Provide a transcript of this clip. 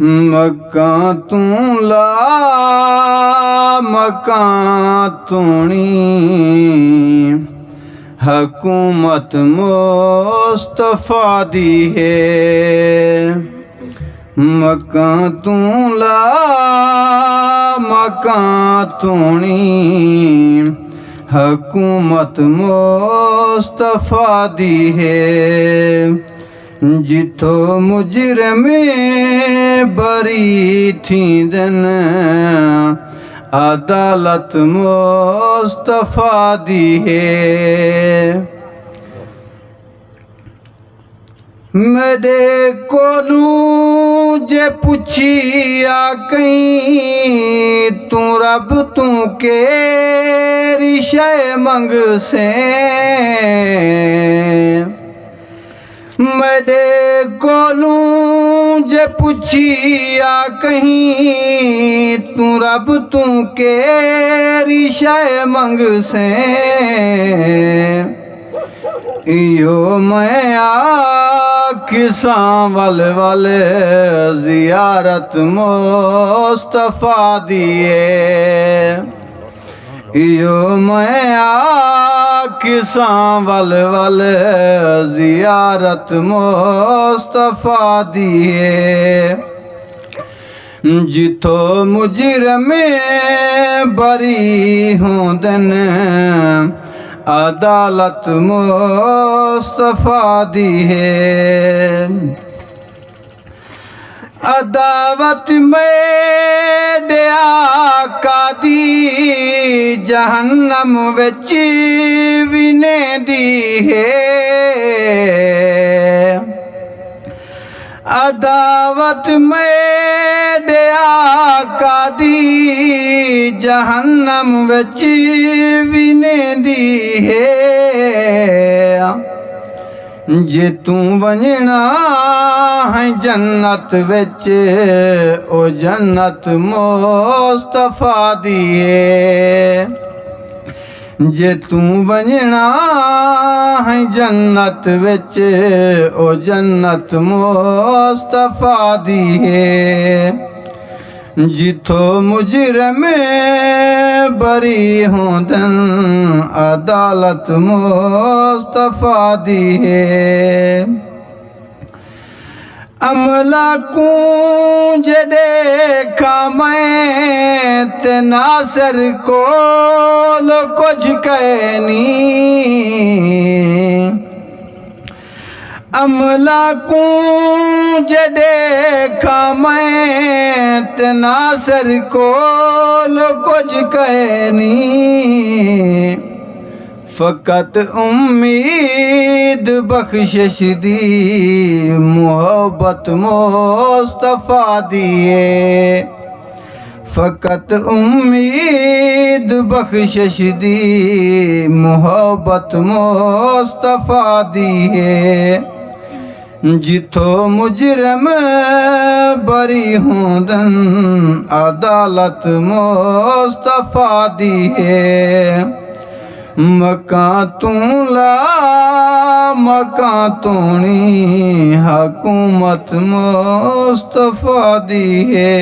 मक्कां तू ला मक्कां तूनी हुकूमत मुस्तफा दी है। मक्कां तू ला मक्कां तूनी हुकूमत मुस्तफा दी है। जिथो मुजरिम बरी थींदन अदालत मुस्तफा दी है। मेरे कोलू जे पुछिया कहीं तू रब तू केरी शय मंग से। मेरे कोलू जे पुछिया कहीं तू रब तू केरी शय मंग से। इयो मैं आखिसां वल वल ज़ियारत मुस्तफा दिए। इयो मैं आखिसां वल वल ज़ियारत मुस्तफा दिए। जिथो मुजरिम बरी होंदन अदालत मुस्तफा दी है। अदावत में आका दी जहन्नम विच विने दी है। अदावत में आका दी जहन्नम विच विने दी है। जे तू वंजना है जन्नत विच ओ जन्नत मुस्तफा दी है। जे तू वंजना है जन्नत विच ओ जन्नत मुस्तफा दी है। जिथो मुजरिम बरी होंदन अदालत मुस्तफा दी है। अमला को देखा मैं ते नासिर कोल कुछ कहनी। अमला को देखा मैं ते नासिर कोल कुछ कहनी। फ़कत उम्मीद बख्शिश दी मोहब्बत मुस्तफा दिए। फ़कत उम्मीद बख्शिश दी मोहब्बत मुस्तफा दिए। जिथो मुजरिम बरी होंदन अदालत मुस्तफा दी है। मक्कां तू ला मक्कां तूनी हुकूमत मुस्तफा दी है।